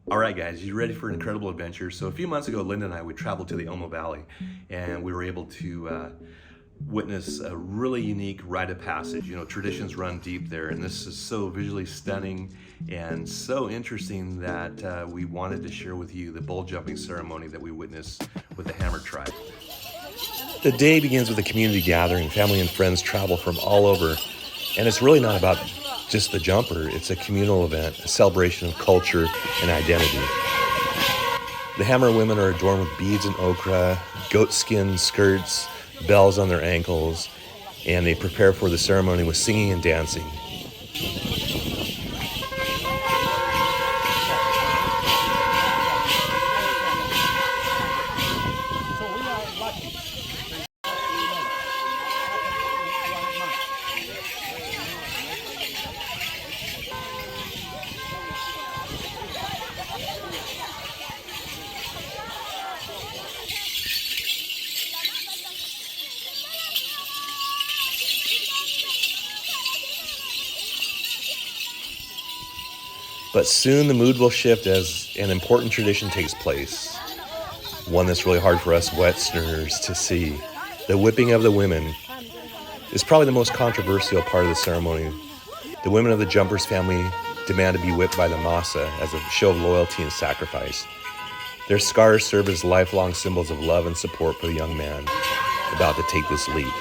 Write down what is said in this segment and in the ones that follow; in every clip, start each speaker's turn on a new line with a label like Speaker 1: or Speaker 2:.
Speaker 1: All right, guys, you ready for an incredible adventure? So a few months ago, Linda and I, we traveled to the Omo Valley, and we were able to witness a really unique rite of passage. You know, traditions run deep there, and this is so visually stunning and so interesting that we wanted to share with you the bull jumping ceremony that we witnessed with the Hammer tribe. The day begins with a community gathering. Family and friends travel from all over, and it's really not about just the jumper. It's a communal event, a celebration of culture and identity. The Hammer women are adorned with beads and ochre, goatskin skirts, bells on their ankles, and they prepare for the ceremony with singing and dancing. But soon the mood will shift as an important tradition takes place. One that's really hard for us Westerners to see. The whipping of the women is probably the most controversial part of the ceremony. The women of the Jumpers family demand to be whipped by the Massa as a show of loyalty and sacrifice. Their scars serve as lifelong symbols of love and support for the young man about to take this leap.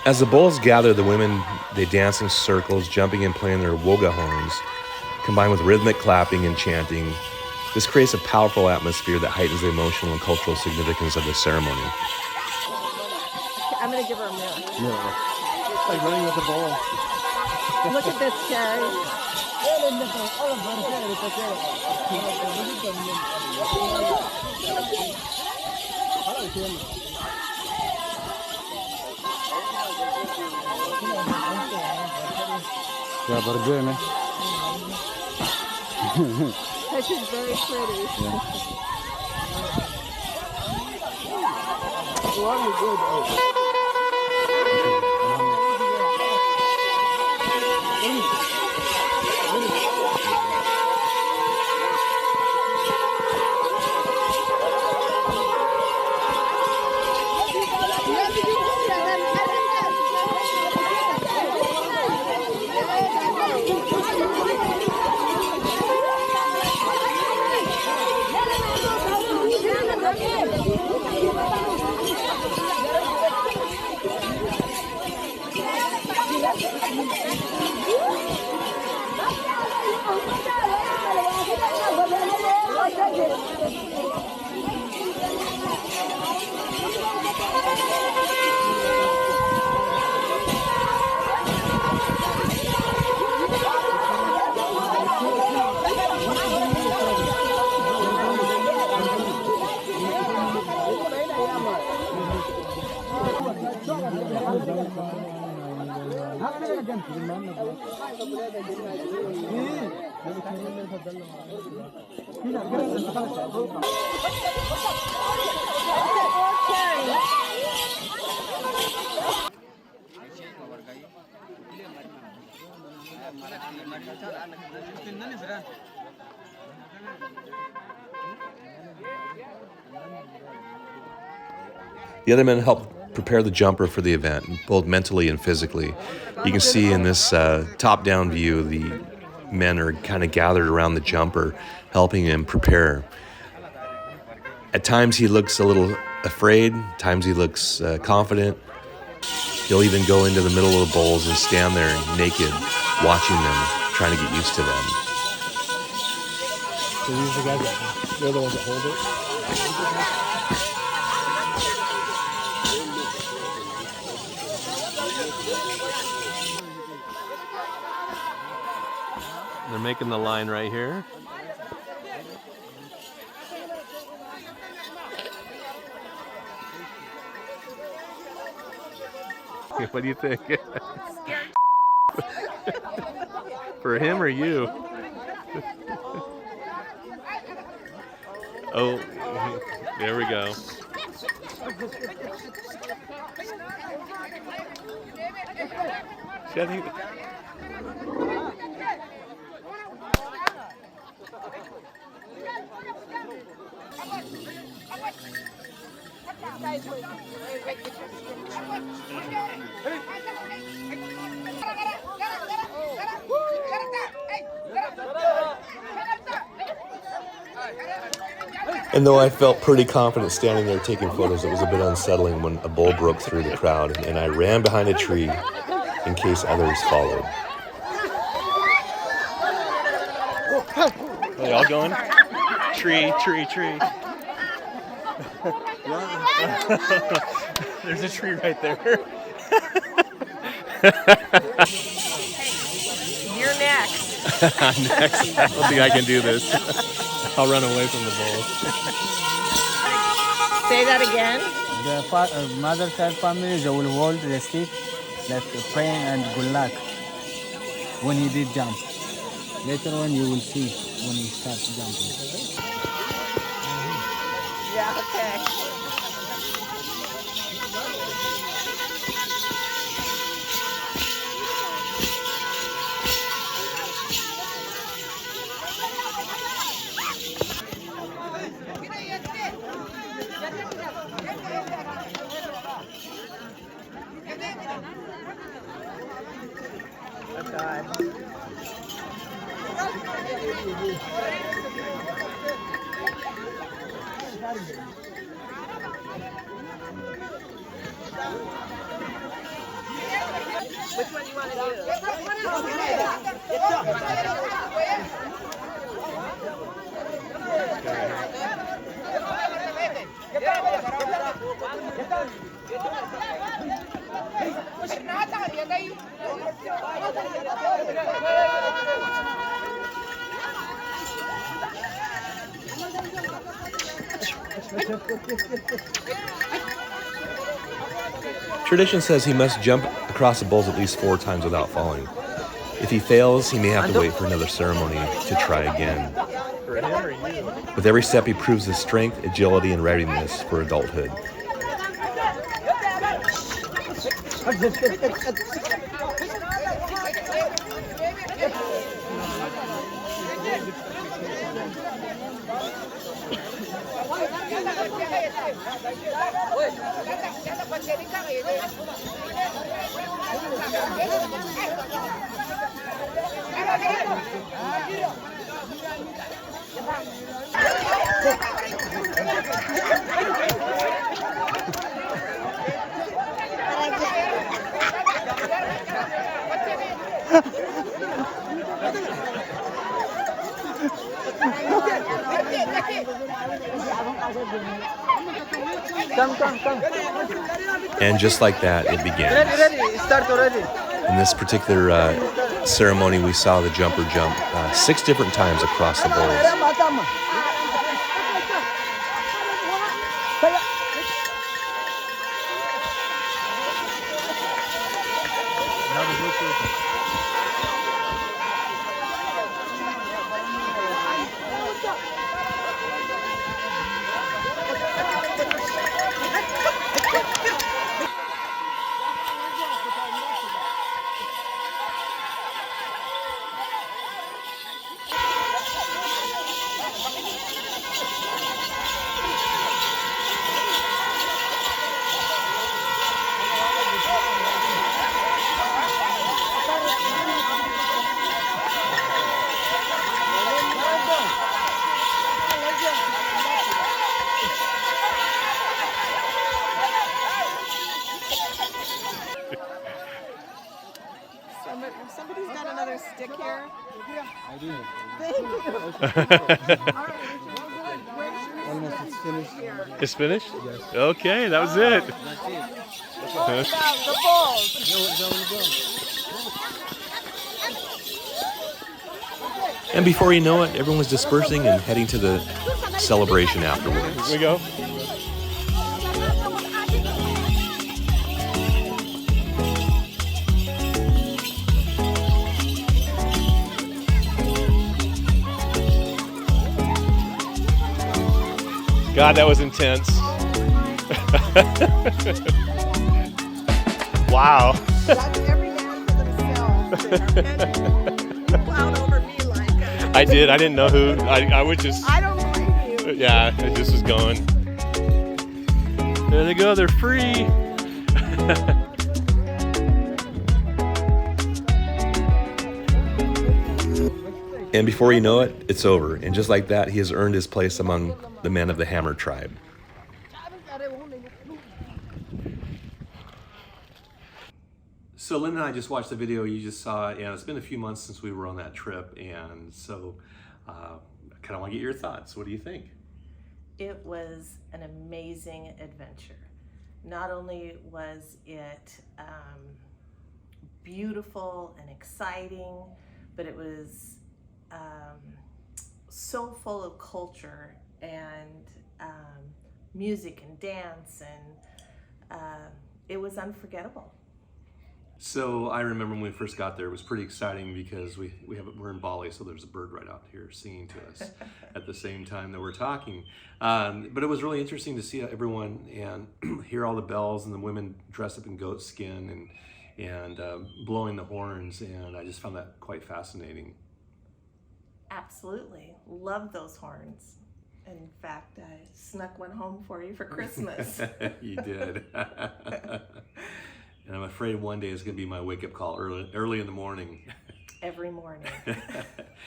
Speaker 1: As the bulls gather, the women, they dance in circles, jumping and playing their woga horns, combined with rhythmic clapping and chanting. This creates a powerful atmosphere that heightens the emotional and cultural significance of the ceremony.
Speaker 2: I'm going to give her a mirror.
Speaker 3: Yeah. It's like running with a ball.
Speaker 2: Look at this, Carrie.
Speaker 3: Yeah, but good, man.
Speaker 2: She's very pretty.
Speaker 3: Yeah.
Speaker 1: The other men help prepare the jumper for the event, both mentally and physically. You can see in this top-down view, the men are kind of gathered around the jumper, helping him prepare. At times he looks a little afraid, times he looks confident. He'll even go into the middle of the bulls and stand there naked, watching them, trying to get used to them.
Speaker 3: So these are the guys they're the ones that hold it.
Speaker 1: They're making the line right here. What do you think? For him or you? Oh, there we go. See, I think and though I felt pretty confident standing there taking photos, it was a bit unsettling when a bull broke through the crowd, and I ran behind a tree in case others followed. Are they all going? Tree, tree, tree. There's a tree right there.
Speaker 2: You're next.
Speaker 1: Next. I don't think I can do this. I'll run away from the bull.
Speaker 2: Say that again.
Speaker 4: The mother side family, they will hold the stick, like praying and good luck when he did jump. Later on you will see when he starts jumping.
Speaker 2: Yeah, okay. Oh, God. Which one do you want to do?
Speaker 1: Tradition says he must jump across the bulls at least 4 times without falling. If he fails, he may have to wait for another ceremony to try again. With every step, he proves his strength, agility, and readiness for adulthood.
Speaker 4: Come.
Speaker 1: And just like that, it begins.
Speaker 4: Ready, start already.
Speaker 1: In this particular ceremony, we saw the jumper jump 6 different times across the bulls.
Speaker 2: Somebody's got another stick here.
Speaker 3: I do.
Speaker 2: Thank you.
Speaker 3: Almost, it's finished.
Speaker 1: It's finished?
Speaker 3: Yes.
Speaker 1: Okay, that was it.
Speaker 2: What about the bulls?
Speaker 1: And before you know it, everyone was dispersing and heading to the celebration afterwards.
Speaker 3: Here we go.
Speaker 1: God, that was intense. Wow.
Speaker 2: That's every man for themselves. And you plowed over me like
Speaker 1: I did. I didn't know who. I would just.
Speaker 2: I don't blame you.
Speaker 1: Yeah, it just was going. There they go. They're free. And before you know it, it's over. And just like that, he has earned his place among the men of the Hamar tribe. So Lynn and I just watched the video you just saw, and it's been a few months since we were on that trip, and so I kind of want to get your thoughts. What do you think?
Speaker 5: It was an amazing adventure. Not only was it beautiful and exciting, but it was so full of culture and music and dance, and it was unforgettable.
Speaker 1: So I remember when we first got there, it was pretty exciting because we're in Bali, so there's a bird right out here singing to us at the same time that we're talking. But it was really interesting to see everyone and hear all the bells and the women dressed up in goat skin and blowing the horns, and I just found that quite fascinating.
Speaker 5: Absolutely. Love those horns. In fact, I snuck one home for you for Christmas.
Speaker 1: You did. And I'm afraid one day is going to be my wake-up call early in the morning.
Speaker 5: Every morning.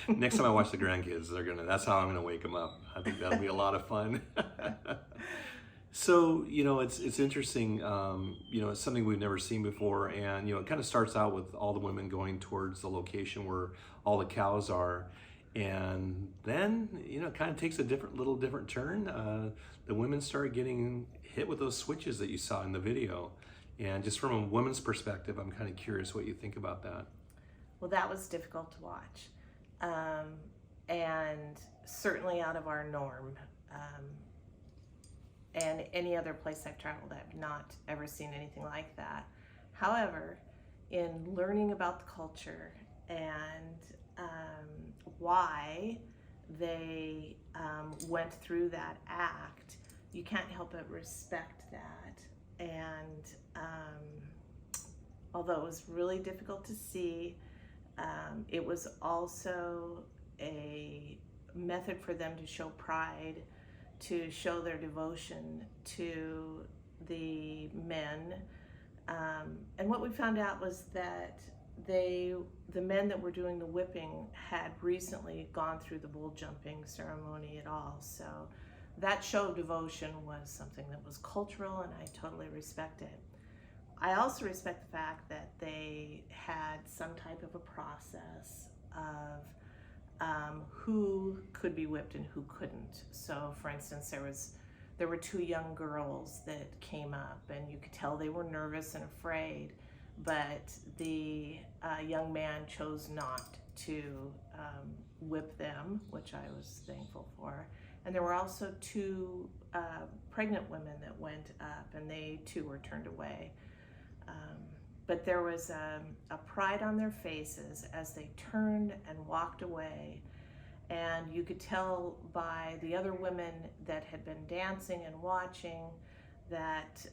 Speaker 1: Next time I watch the grandkids, that's how I'm gonna wake them up. I think that'll be a lot of fun. So, it's interesting, it's something we've never seen before, and, it kind of starts out with all the women going towards the location where all the cows are, and then, it kind of takes a little different turn. The women start getting hit with those switches that you saw in the video. And just from a woman's perspective, I'm kind of curious what you think about that.
Speaker 5: Well, that was difficult to watch, and certainly out of our norm. And any other place I've traveled, I've not ever seen anything like that. However, in learning about the culture and why they went through that act, you can't help but respect that. And although it was really difficult to see, it was also a method for them to show pride, to show their devotion to the men. And what we found out was that the men that were doing the whipping had recently gone through the bull jumping ceremony at all. So that show of devotion was something that was cultural, and I totally respect it. I also respect the fact that they had some type of a process of who could be whipped and who couldn't. So, for instance, there were two young girls that came up, and you could tell they were nervous and afraid, but the young man chose not to whip them, which I was thankful for. And there were also two pregnant women that went up, and they too were turned away. But there was a pride on their faces as they turned and walked away. And you could tell by the other women that had been dancing and watching that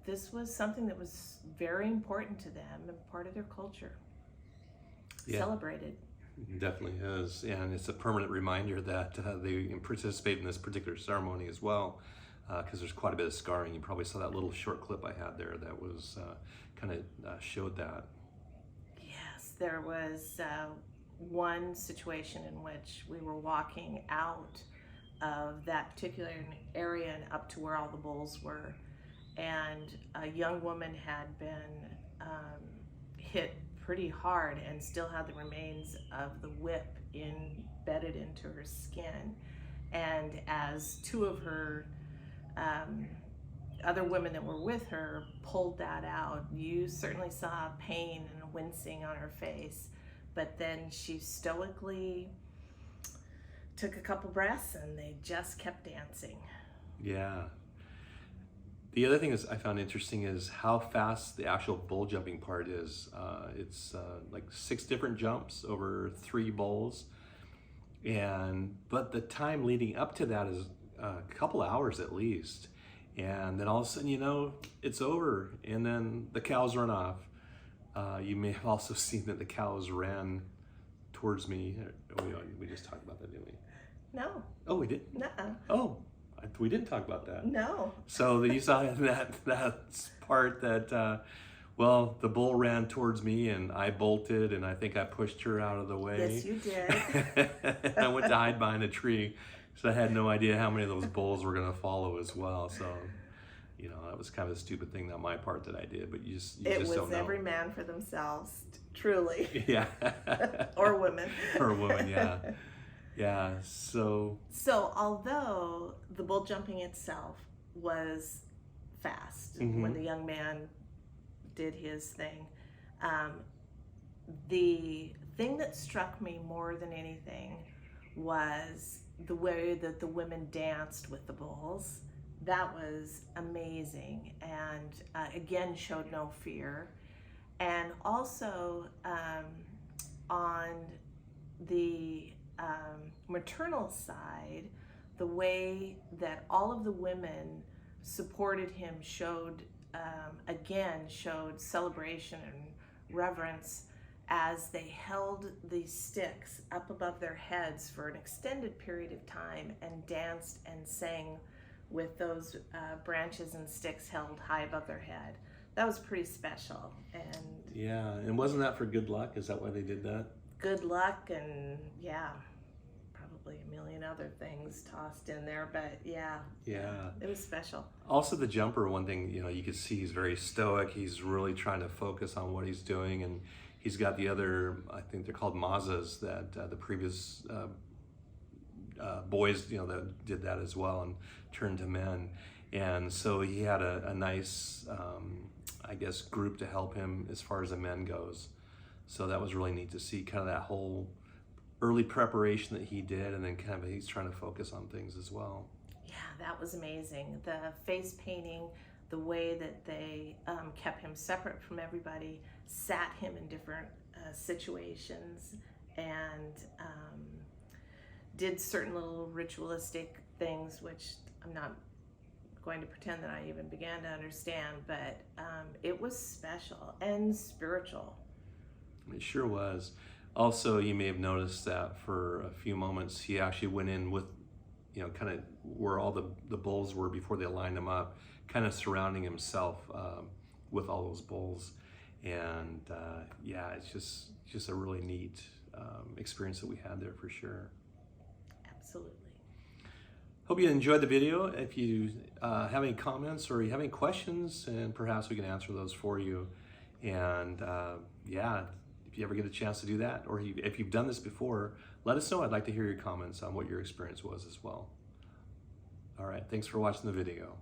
Speaker 5: this was something that was very important to them and part of their culture.
Speaker 1: Yeah.
Speaker 5: Celebrated.
Speaker 1: Definitely is, and it's a permanent reminder that they participate in this particular ceremony as well, because there's quite a bit of scarring. You probably saw that little short clip I had there that was kind of showed that.
Speaker 5: Yes, there was one situation in which we were walking out of that particular area and up to where all the bulls were, and a young woman had been hit pretty hard and still had the remains of the whip embedded into her skin. And as two of her other women that were with her pulled that out, you certainly saw pain and wincing on her face, but then she stoically took a couple breaths and they just kept dancing.
Speaker 1: Yeah. The other thing I found interesting is how fast the actual bull jumping part is. It's like 6 different jumps over 3 bulls, but the time leading up to that is a couple hours at least. And then all of a sudden, you know, it's over, and then the cows run off. You may have also seen that the cows ran towards me. We just talked about that, didn't we?
Speaker 5: No.
Speaker 1: Oh, we did?
Speaker 5: Nuh-uh.
Speaker 1: Oh, we didn't talk about that.
Speaker 5: No.
Speaker 1: So you saw that part that, well, the bull ran towards me and I bolted, and I think I pushed her out of the way.
Speaker 5: Yes, you did.
Speaker 1: I went to hide behind a tree, so I had no idea how many of those bulls were going to follow as well. So, you know, that was kind of a stupid thing on my part that I did, but you just don't know.
Speaker 5: It was every man for themselves, truly.
Speaker 1: Yeah.
Speaker 5: Or women.
Speaker 1: Or women, yeah. Yeah, so
Speaker 5: although the bull jumping itself was fast when the young man did his thing, the thing that struck me more than anything was the way that the women danced with the bulls. That was amazing, and again showed no fear. And also on the maternal side, the way that all of the women supported him showed celebration and reverence as they held these sticks up above their heads for an extended period of time and danced and sang with those branches and sticks held high above their head. That was pretty special. And
Speaker 1: yeah, and wasn't that for good luck? Is that why they did that?
Speaker 5: Good luck, and yeah, probably a million other things tossed in there, but yeah, it was special.
Speaker 1: Also the jumper, one thing, you know, you could see he's very stoic. He's really trying to focus on what he's doing, and he's got the other, I think they're called mazas, that the previous boys, you know, that did that as well and turned to men. And so he had a nice, I guess, group to help him as far as the men goes. So that was really neat to see kind of that whole early preparation that he did, and then kind of he's trying to focus on things as well.
Speaker 5: Yeah, that was amazing. The face painting, the way that they kept him separate from everybody, sat him in different situations, and did certain little ritualistic things, which I'm not going to pretend that I even began to understand, but it was special and spiritual.
Speaker 1: It sure was. Also, you may have noticed that for a few moments he actually went in with, you know, kind of where all the bulls were before they lined them up, kind of surrounding himself with all those bulls. And yeah, it's just a really neat experience that we had there for sure.
Speaker 5: Absolutely.
Speaker 1: Hope you enjoyed the video. If you have any comments or you have any questions, and perhaps we can answer those for you. And yeah, if you ever get a chance to do that, or if you've done this before, let us know. I'd like to hear your comments on what your experience was as well. All right, thanks for watching the video.